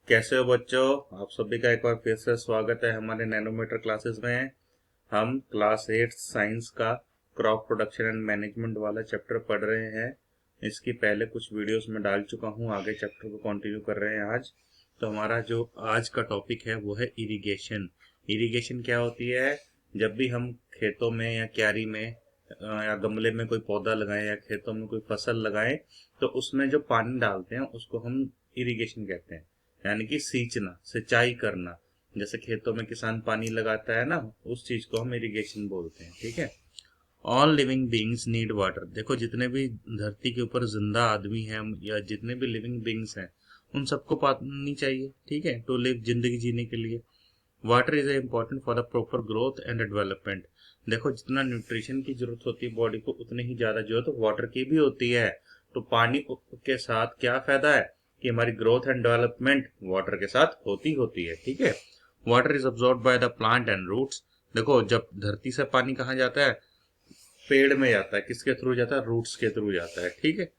कैसे हो बच्चों। आप सभी का एक बार फिर से स्वागत है हमारे नैनोमीटर क्लासेस में। हम क्लास 8 साइंस का क्रॉप प्रोडक्शन एंड मैनेजमेंट वाला चैप्टर पढ़ रहे हैं। इसकी पहले कुछ वीडियोस में डाल चुका हूं, आगे चैप्टर को कंटिन्यू कर रहे हैं आज। तो हमारा जो आज का टॉपिक है वो है इरिगेशन। इरिगेशन क्या होती है? जब भी हम खेतों में या क्यारी में या गमले में कोई पौधा लगाएं या खेतों में कोई फसल लगाएं, तो उसमें जो पानी डालते हैं उसको हम इरिगेशन कहते हैं, यानी कि सींचना, सिंचाई करना। जैसे खेतों में किसान पानी लगाता है ना, उस चीज को हम इरिगेशन बोलते हैं। ठीक है। All living beings need water. देखो, जितने भी धरती के ऊपर जिंदा आदमी हैं या जितने भी लिविंग बींग्स हैं, उन सबको पानी चाहिए। ठीक है, टू लिव, जिंदगी जीने के लिए। Water is important for the proper growth and development. देखो, जितना न्यूट्रिशन की जरूरत होती है बॉडी को, उतनी ही ज्यादा जरूरत वाटर की भी होती है। तो पानी के साथ क्या फायदा है कि हमारी ग्रोथ एंड डेवलपमेंट वाटर के साथ होती है। ठीक है। Water is absorbed by the plant and roots. देखो, जब धरती से पानी कहाँ जाता है? पेड़ में जाता है। किसके थ्रू जाता है? रूट्स के थ्रू जाता है। ठीक है।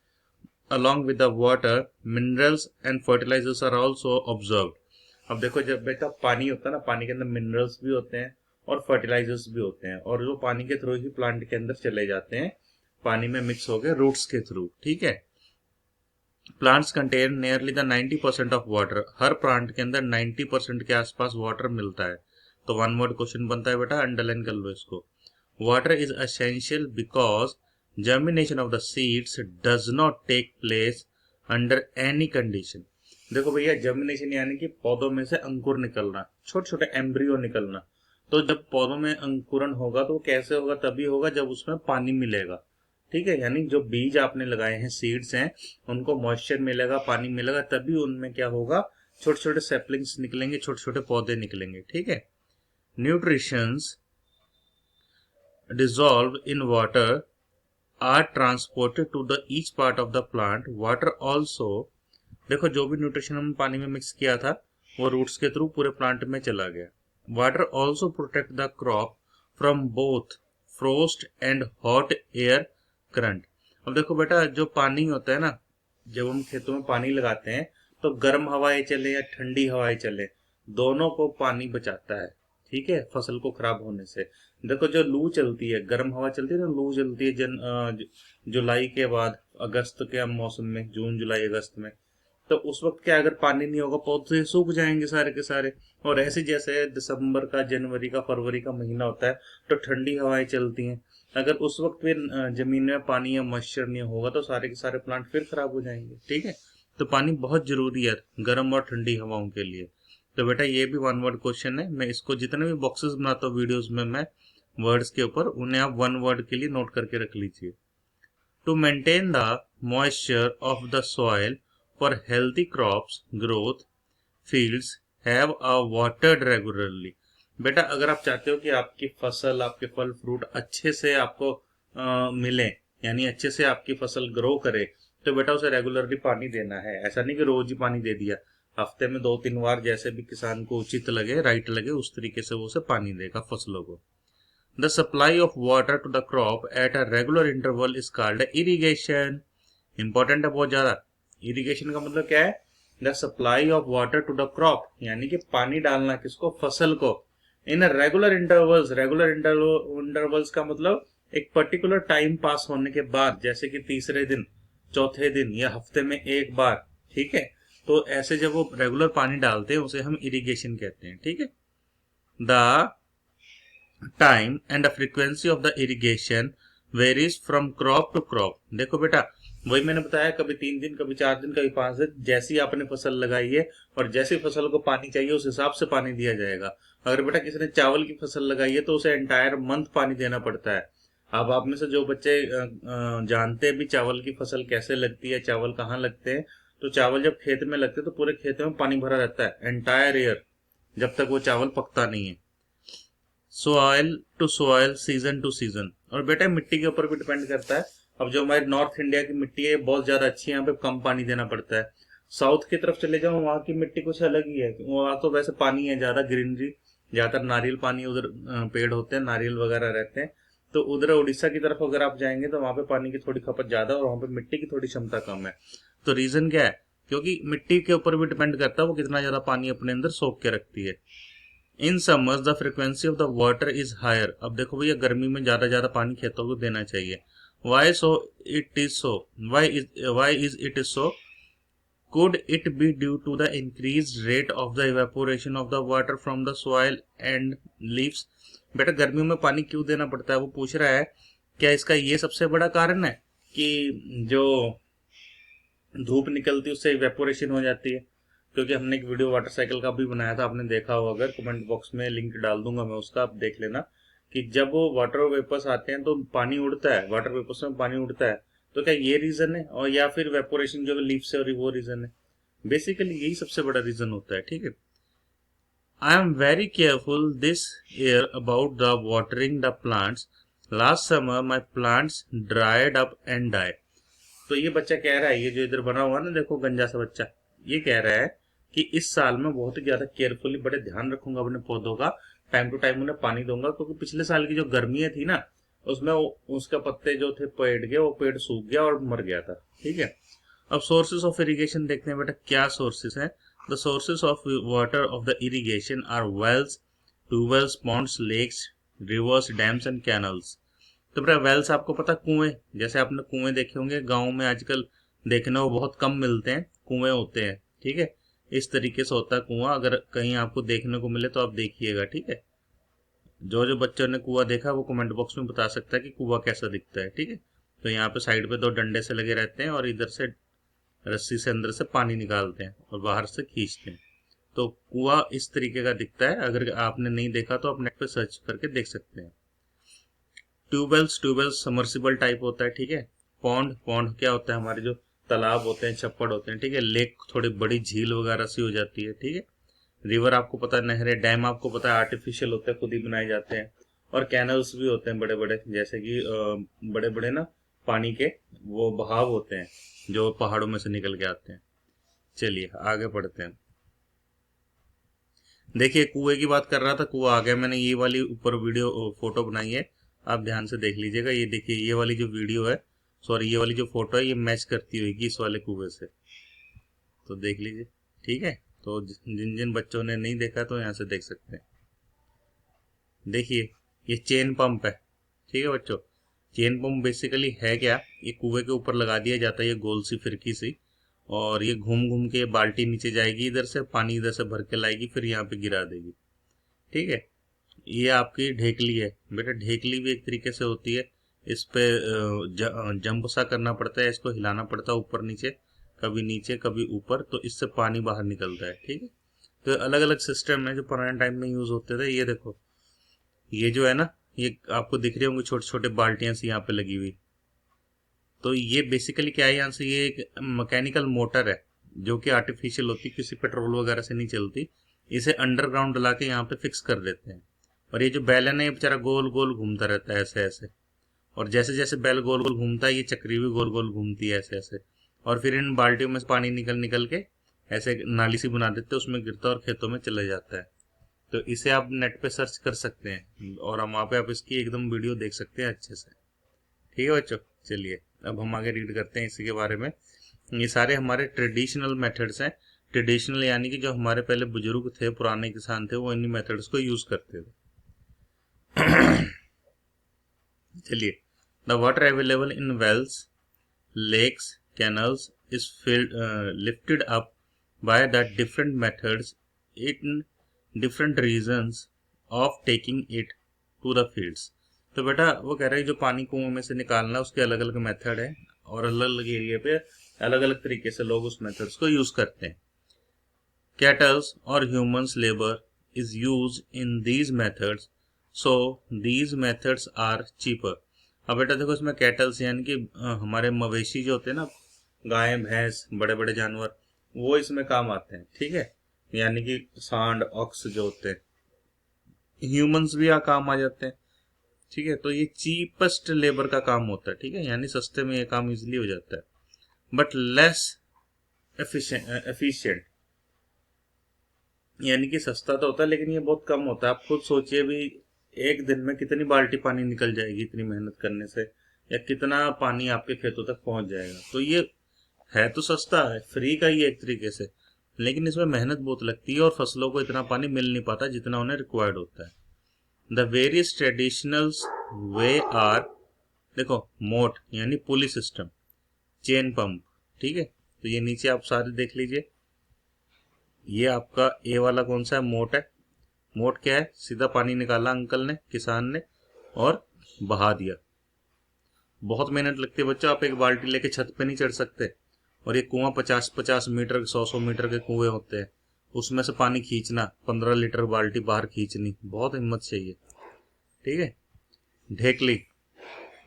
along with the water, minerals and fertilizers are also observed। अब देखो, जब बेटा पानी होता है ना, पानी के अंदर मिनरल्स भी होते हैं और फर्टिलाइजर्स भी होते हैं, और जो पानी के थ्रू ही प्लांट के अंदर चले जाते हैं, पानी में मिक्स हो गए रूट्स के थ्रू। ठीक है। Plants contain nearly the 90% of water. Her plant के अंदर 90% के आसपास वाटर मिलता है। तो वन वर्ड क्वेश्चन बनता है बेटा, अंडरलाइन कर लो इसको। Water is essential because germination of the seeds does not take place under any condition। देखो भैया, जर्मिनेशन यानी कि पौधों में से अंकुर निकलना, छोटे छोटे एम्ब्रियो निकलना। तो जब पौधों में अंकुरन होगा तो कैसे होगा? तभी होगा जब उसमें पानी मिलेगा। ठीक है। यानी जो बीज आपने लगाए हैं, सीड्स हैं, उनको मॉइस्चर मिलेगा, पानी मिलेगा, तभी उनमें क्या होगा? छोटे छोटे सेपलिंग्स निकलेंगे, छोटे छोटे पौधे निकलेंगे। ठीक है। Nutritions dissolved in water are transported to the each part of the plant। water also, देखो, जो भी न्यूट्रिशन हमने पानी में मिक्स किया था वो रूट्स के थ्रू पूरे प्लांट में चला गया। Water also protect the crop from both frost and hot air current. अब देखो बेटा, जो पानी होता है ना, जब हम खेतों में पानी लगाते हैं तो गर्म हवाएं चले या ठंडी हवाएं चले, दोनों को पानी बचाता है। ठीक है, फसल को खराब होने से। देखो, जो लू चलती है, गर्म हवा चलती है ना, लू चलती है जुलाई के बाद, अगस्त के मौसम में, जून जुलाई अगस्त में। तो उस वक्त क्या, अगर पानी नहीं होगा पौधे सूख जाएंगे सारे के सारे। और ऐसे जैसे दिसंबर का, जनवरी का, फरवरी का महीना होता है तो ठंडी हवाएं चलती हैं। अगर उस वक्त फिर जमीन में पानी या मॉइस्चर नहीं होगा तो सारे के सारे प्लांट फिर खराब हो जाएंगे। ठीक है। तो पानी बहुत जरूरी है गर्म और ठंडी हवाओं के लिए। तो बेटा, ये भी वन वर्ड क्वेश्चन है। मैं इसको जितने भी बॉक्सेस बनाता हूँ वीडियोस में, मैं वर्ड्स के ऊपर, उन्हें आप वन वर्ड के लिए नोट करके रख लीजिए। To maintain the moisture of the soil for healthy crops growth, fields have a watered regularly. बेटा, अगर आप चाहते हो कि आपकी फसल, आपके फल फ्रूट अच्छे से आपको मिले, यानी अच्छे से आपकी फसल ग्रो करे, तो बेटा उसे रेगुलरली पानी देना है। ऐसा नहीं कि रोज ही पानी दे दिया, हफ्ते में 2-3 बार, जैसे भी किसान को उचित लगे, राइट लगे, उस तरीके से वो उसे पानी देगा फसलों को। The supply of water to the crop at a regular interval is called irrigation. Important है बहुत ज्यादा। इरिगेशन का मतलब क्या है? The supply of water to the crop, यानी कि पानी डालना किसको? फसल को। In regular intervals. Regular intervals का मतलब एक पर्टिकुलर टाइम पास होने के बाद, जैसे कि तीसरे दिन, चौथे दिन, या हफ्ते में एक बार। ठीक है। तो ऐसे जब वो रेगुलर पानी डालते हैं उसे हम इरिगेशन कहते हैं। ठीक है। The time and the frequency of the irrigation varies from crop to crop. देखो बेटा, वही मैंने बताया, कभी 3 दिन, कभी 4 दिन, कभी 5 दिन, जैसी आपने फसल लगाई है और जैसी फसल को पानी चाहिए उस हिसाब से पानी दिया जाएगा। अगर बेटा किसी ने चावल की फसल लगाई है तो उसे एंटायर मंथ पानी देना पड़ता है। अब आप में से जो बच्चे जानते हैं भी चावल की फसल कैसे लगती है, चावल कहाँ लगते हैं, तो चावल जब खेत में लगते हैं तो पूरे खेत में पानी भरा रहता है एंटायर ईयर, जब तक वो चावल पकता नहीं है। Soil to soil, season to season. और बेटा मिट्टी के ऊपर भी डिपेंड करता है। अब जो हमारी नॉर्थ इंडिया की मिट्टी है बहुत ज्यादा अच्छी है, यहाँ पे कम पानी देना पड़ता है। साउथ की तरफ चले जाओ, वहाँ की मिट्टी कुछ अलग ही है। वहाँ तो वैसे पानी है ज्यादा, ग्रीनरी, ज्यादातर नारियल पानी उधर, पेड़ होते हैं, नारियल वगैरह रहते हैं। तो उधर उड़ीसा की तरफ अगर आप जाएंगे तो वहाँ पे पानी की थोड़ी खपत ज्यादा और वहाँ पे मिट्टी की थोड़ी क्षमता कम है। तो रीजन क्या है क्योंकि मिट्टी के ऊपर भी डिपेंड करता है वो कितना ज़्यादा पानी अपने अंदर सोख के रखती है। In summers the frequency of the water is higher. अब देखो भैया गर्मी में ज़्यादा पानी खेतों को देना चाहिए। Why so it is so, why is it is so, could it be due to the increased rate of the evaporation of the water from the soil and leaves? बेटा गर्मियों में पानी क्यों देना पड़ता है वो पूछ रहा है। क्या इसका ये सबसे बड़ा कारण है कि जो धूप निकलती है उससे इवेपोरेशन हो जाती है? क्योंकि हमने एक वीडियो वाटर साइकिल का भी बनाया था, आपने देखा हो अगर, कमेंट बॉक्स में लिंक डाल दूंगा मैं उसका, आप देख लेना कि जब वो वाटर वेपर्स आते हैं तो पानी उड़ता है, वाटर वेपर्स में पानी उड़ता है। तो क्या ये रीजन है, और या फिर वेपोरेशन जो लीफ से हो रही वो रीजन है? बेसिकली यही सबसे बड़ा रीजन होता है। ठीक है, I am very careful this year about the watering the plants. Last summer my plants dried up and die. तो ये बच्चा कह रहा है, ये जो इधर बना हुआ ना देखो गंजा सा बच्चा, ये कह रहा है कि इस साल मैं बहुत ही ज्यादा केयरफुली बड़े ध्यान रखूंगा अपने पौधों का, टाइम टू टाइम उन्हें पानी दूंगा, क्योंकि पिछले साल की जो गर्मियां थी ना उसमें उसके पत्ते जो थे पेड़ के, वो पेड़ सूख गया और मर गया था। ठीक है, अब सोर्सेज ऑफ इरिगेशन देखते हैं बेटा, क्या सोर्सेज हैं। The sources of water of the irrigation are wells, tubewells, ponds, lakes, rivers, dams and canals. तो बेटा वेल्स आपको पता कुएं, जैसे आपने कुएं देखे होंगे गाँव में, आजकल देखने को बहुत कम मिलते हैं, कुएं होते हैं। ठीक है, इस तरीके से होता है कुआं, अगर कहीं आपको देखने को मिले तो आप देखिएगा। ठीक है, जो जो बच्चों ने कुआं देखा वो कमेंट बॉक्स में बता सकता है कि कुआं कैसा दिखता है। ठीक है, तो यहाँ पे साइड पे दो डंडे से लगे रहते हैं और इधर से रस्सी से अंदर से पानी निकालते हैं और बाहर से खींचते हैं। तो कुआं इस तरीके का दिखता है, अगर आपने नहीं देखा तो आप नेट पे सर्च करके देख सकते हैं। ट्यूबवेल्स समर्सिबल टाइप होता है। ठीक है, पॉन्ड क्या होता है, हमारे जो तालाब होते हैं, छप्पड़ होते हैं। ठीक है, लेक थोड़ी बड़ी झील वगैरह सी हो जाती है। ठीक है, रिवर आपको पता है, नहरें, डैम आपको पता है आर्टिफिशियल होते हैं, खुद ही बनाए जाते हैं। और कैनल्स भी होते हैं बड़े बड़े, जैसे कि बड़े बड़े ना पानी के वो बहाव होते हैं जो पहाड़ों में से निकल के आते हैं। चलिए आगे बढ़ते हैं। देखिए कुएं की बात कर रहा था, कुआं आ गया, मैंने ये वाली ऊपर वीडियो फोटो बनाई है, आप ध्यान से देख लीजिएगा। ये देखिए ये वाली जो वीडियो है, सॉरी ये वाली जो फोटो है, ये मैच करती होगी इस वाले कुएं से, तो देख लीजिए। ठीक है, तो जिन जिन बच्चों ने नहीं देखा तो यहाँ से देख सकते हैं। देखिए ये चेन पंप है। ठीक है बच्चों, चेन पंप बेसिकली है क्या, ये कुएं के ऊपर लगा दिया जाता है, ये गोल सी फिरकी सी, और ये घूम घूम के बाल्टी नीचे जाएगी, इधर से पानी इधर से भर के लाएगी, फिर यहाँ पे गिरा देगी। ठीक है, ये आपकी ढेकली है बेटा, ढेकली भी एक तरीके से होती है। इस पे जंप सा करना पड़ता है, इसको हिलाना पड़ता है ऊपर नीचे कभी ऊपर, तो इससे पानी बाहर निकलता है। ठीक है, तो अलग अलग सिस्टम है जो पुराने टाइम में यूज होते थे। ये देखो ये जो है ना, ये आपको दिख रही होंगी छोटे छोटे बाल्टियां सी यहाँ पे लगी हुई, तो ये बेसिकली क्या है, यहाँ से ये एक मैकेनिकल मोटर है जो कि आर्टिफिशियल होती है, किसी पेट्रोल वगैरह से नहीं चलती। इसे अंडरग्राउंड डला के यहाँ पे फिक्स कर देते हैं, और ये जो बैल है ना, ये बेचारा गोल गोल घूमता रहता है ऐसे ऐसे, और जैसे जैसे बैल गोल गोल घूमता है ये चक्री भी गोल गोल घूमती है ऐसे ऐसे, और फिर इन बाल्टियों में से पानी निकल निकल के ऐसे नाली सी बना देते हैं, उसमें गिरता है और खेतों में चले जाता है। तो इसे आप नेट पे सर्च कर सकते हैं और हम वहाँ पे आप इसकी एकदम वीडियो देख सकते हैं अच्छे से। ठीक है बच्चों, चलिए अब हम आगे रीड करते हैं इसी के बारे में। ये सारे हमारे ट्रेडिशनल मेथड्स हैं। ट्रेडिशनल यानी कि जो हमारे पहले बुजुर्ग थे, पुराने किसान थे, वो इन्हीं मेथड्स को यूज करते थे। चलिए, the water available in wells, lakes, canals is lifted up by the different methods in different regions of taking it to the fields. तो बेटा वो कह रहे हैं जो पानी कुएं में से निकालना उसके अलग अलग मेथड है, और अलग अलग एरिया पे अलग अलग तरीके से लोग उस मेथड्स को यूज करते हैं। कैटल्स और humans labour is use in these methods, so these methods are cheaper. अब बेटा देखो इसमें कैटल्स यानी कि हमारे मवेशी जो होते हैं ना, गाय भैंस बड़े बड़े जानवर, वो इसमें काम आते हैं। ठीक है, यानी कि सांड ऑक्स जो होते हैं, ह्यूमंस भी यहाँ काम आ जाते हैं। ठीक है, तो ये चीपेस्ट लेबर का काम होता है। ठीक है, यानी सस्ते में ये काम इजीली हो जाता है, बट लेस एफिशिएंट, यानी कि सस्ता तो होता है लेकिन ये बहुत कम होता है। आप खुद सोचिए भी, एक दिन में कितनी बाल्टी पानी निकल जाएगी इतनी मेहनत करने से, या कितना पानी आपके खेतों तक पहुंच जाएगा। तो ये है तो सस्ता है, फ्री का ही है एक तरीके से, लेकिन इसमें मेहनत बहुत लगती है और फसलों को इतना पानी मिल नहीं पाता जितना उन्हें रिक्वायर्ड होता है। The various traditional way are, देखो मोट यानी पुली सिस्टम, चेन पंप, ठीक है। तो ये नीचे आप सारे देख लीजिए, ये आपका ए वाला कौन सा है, मोट है। मोट क्या है, सीधा पानी निकाला अंकल ने, किसान ने, और बहा दिया। बहुत मेहनत लगती है बच्चों, आप एक बाल्टी लेके छत पे नहीं चढ़ सकते। और ये कुआं 50-50 मीटर 100-100 मीटर के कुएं होते हैं, उसमें से पानी खींचना, 15 लीटर बाल्टी बाहर खींचनी, बहुत हिम्मत चाहिए, ठीक है। ढेकली,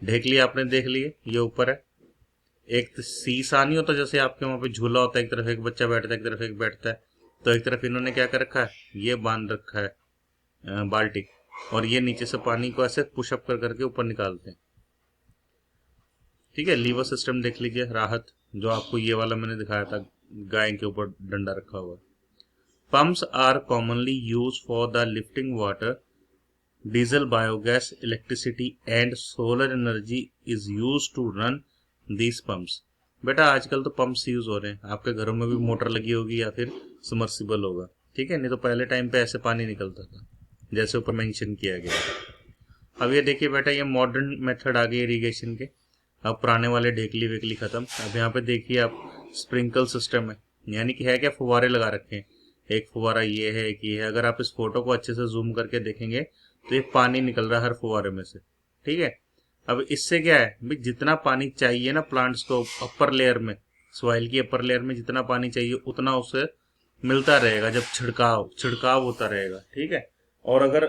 ढेकली आपने देख ली है, ये ऊपर है। एक सीसा नहीं होता जैसे आपके वहां पे झूला होता है, एक तरफ एक बच्चा बैठता है एक तरफ एक बैठता है, तो एक तरफ इन्होंने क्या कर रखा है, ये बांध रखा है बाल्टी, और ये नीचे से पानी को ऐसे पुशअप कर करके ऊपर निकालते हैं, ठीक है। लीवर सिस्टम देख लीजिए, राहत, जो आपको ये वाला मैंने दिखाया था, गाय के ऊपर डंडा रखा हुआ। Pumps are commonly use for the lifting water, diesel, biogas, electricity and solar energy is use to run these pumps. बेटा आजकल तो पंप्स यूज हो रहे हैं, आपके घरों में भी मोटर लगी होगी या फिर सबमर्सिबल होगा, ठीक है। नहीं तो पहले टाइम पे ऐसे पानी निकलता था जैसे ऊपर मेंशन किया गया। अब ये देखिए बेटा, ये मॉडर्न मेथड आ गई इरिगेशन के। अब पुराने वाले ढेकली वेकली खत्म। अब यहाँ पे देखिए आप, स्प्रिंकल सिस्टम है, यानी कि है क्या, फुवारे लगा रखे हैं। एक फुवारा ये है, एक ये है। अगर आप इस फोटो को अच्छे से जूम करके देखेंगे तो ये पानी निकल रहा है हर फुवारे में से, ठीक है। अब इससे क्या है भाई, जितना पानी चाहिए ना प्लांट्स को अपर लेयर में, सॉइल की अपर लेयर में जितना पानी चाहिए उतना उसे मिलता रहेगा जब छिड़काव छिड़काव होता रहेगा, ठीक है। और अगर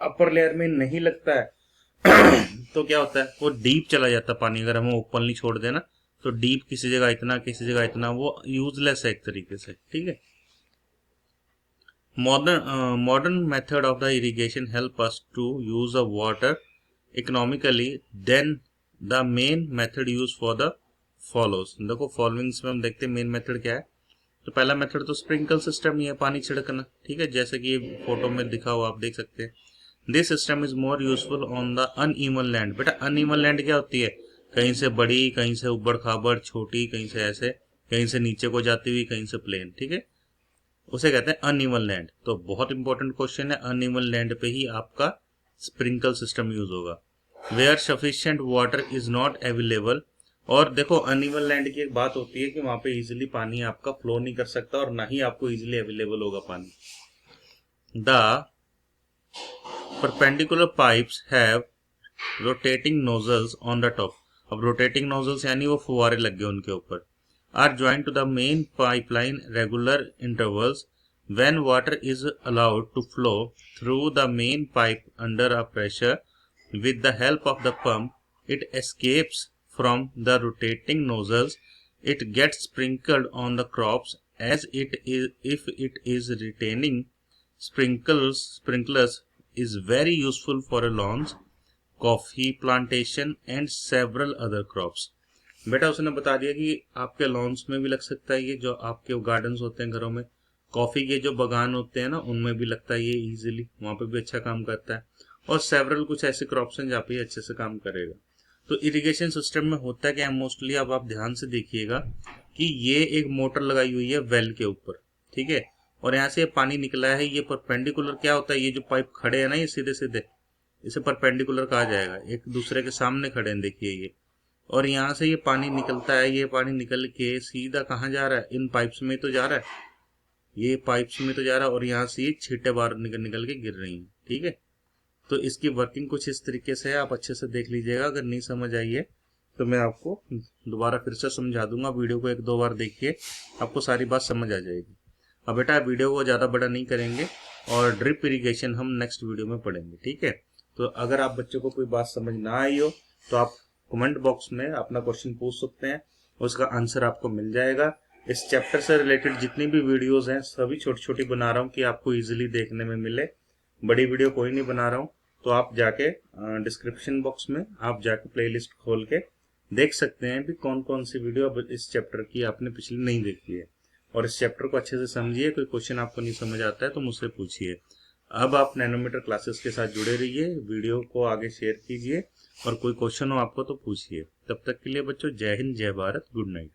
अपर लेयर में नहीं लगता है तो क्या होता है, वो डीप चला जाता है पानी। अगर हमें ओपनली छोड़ देना तो डीप किसी जगह इतना किसी जगह इतना, वो यूजलेस है एक तरीके से, ठीक है। Modern method of the irrigation help us to use the water economically then the main method use for the follows. देखो फॉलोइंग्स में हम देखते हैं मेन मेथड क्या है। तो पहला मेथड तो स्प्रिंकल सिस्टम ही है, पानी छिड़कना, ठीक है, जैसे कि फोटो में दिखा हुआ आप देख सकते हैं। This system is more useful on the uneven land. बेटा अनइवन लैंड क्या होती है, कहीं से बड़ी, कहीं से उबड़ खाबड़ छोटी, कहीं से ऐसे, कहीं से नीचे को जाती हुई, कहीं से प्लेन, ठीक है, उसे कहते हैं अनइवन लैंड। तो बहुत इंपॉर्टेंट क्वेश्चन है, अनइवन लैंड पे ही आपका स्प्रिंकल सिस्टम यूज होगा। Where sufficient water is not available. और देखो अनइवन लैंड की एक बात होती है कि वहां पे इजीली पानी आपका फ्लो नहीं कर सकता और ना ही आपको इजीली अवेलेबल होगा पानी। The perpendicular pipes have rotating nozzles on the top. अब रोटेटिंग नोजल्स यानी वो फुवारे लग गए उनके ऊपर। Are joint to the main pipeline regular intervals. When water is allowed to flow through the main pipe under a pressure with the help of the pump, it escapes from the rotating nozzles. It gets sprinkled on the crops as it is. If it is retaining sprinklers is very useful for lawns, coffee plantation and several other crops. बेटा उसने बता दिया कि आपके loans में भी लग सकता है, ये जो आपके गार्डन्स होते हैं घरों में, कॉफी के जो बागान होते हैं ना उनमें भी लगता है ये इजीली, वहां पे भी अच्छा काम करता है। और सेवरल कुछ ऐसे क्रॉप्स हैं जहाँ पे ये अच्छे से काम करेगा। तो इरिगेशन सिस्टम में होता क्या है मोस्टली, अब आप ध्यान से देखिएगा कि ये एक मोटर लगाई हुई है वेल के ऊपर, ठीक है, और यहाँ से पानी निकला है, ये परपेंडिकुलर क्या होता है, ये जो पाइप खड़े हैं ना ये सीधे सीधे, इसे परपेंडिकुलर कहा जाएगा, एक दूसरे के सामने खड़े हैं, देखिए ये। और यहाँ से ये पानी निकलता है, ये पानी निकल के सीधा कहाँ जा रहा है, इन पाइप्स में तो जा रहा है, ये पाइप्स में तो जा रहा है, और यहाँ से ये छींटे बाहर निकल निकल के गिर रही हैं, ठीक है। तो इसकी वर्किंग कुछ इस तरीके से है, आप अच्छे से देख लीजिएगा। अगर नहीं समझ आई है तो मैं आपको दोबारा फिर से समझा दूंगा, वीडियो को 1-2 बार देखिए, आपको सारी बात समझ आ जाएगी। अब बेटा वीडियो को ज़्यादा बड़ा नहीं करेंगे और ड्रिप इरिगेशन हम नेक्स्ट वीडियो में पढ़ेंगे, ठीक है। तो अगर आप बच्चों को कोई बात समझ ना आई हो तो आप कमेंट बॉक्स में अपना क्वेश्चन पूछ सकते हैं, उसका आंसर आपको मिल जाएगा। इस चैप्टर से रिलेटेड जितनी भी वीडियोस हैं सभी छोटी छोटी बना रहा हूँ कि आपको इजीली देखने में मिले, बड़ी वीडियो कोई नहीं बना रहा हूँ। तो आप जाके डिस्क्रिप्शन बॉक्स में आप जाके प्लेलिस्ट खोल के देख सकते हैं कि कौन कौन सी वीडियो अब इस चैप्टर की आपने पिछली नहीं देखी है, और इस चैप्टर को अच्छे से समझिए। कोई क्वेश्चन आपको नहीं समझ आता है तो मुझसे पूछिए। अब आप नैनोमीटर क्लासेस के साथ जुड़े रहिए, वीडियो को आगे शेयर कीजिए, और कोई क्वेश्चन हो आपको तो पूछिए। तब तक के लिए बच्चों जय हिंद, जय भारत, गुड नाइट।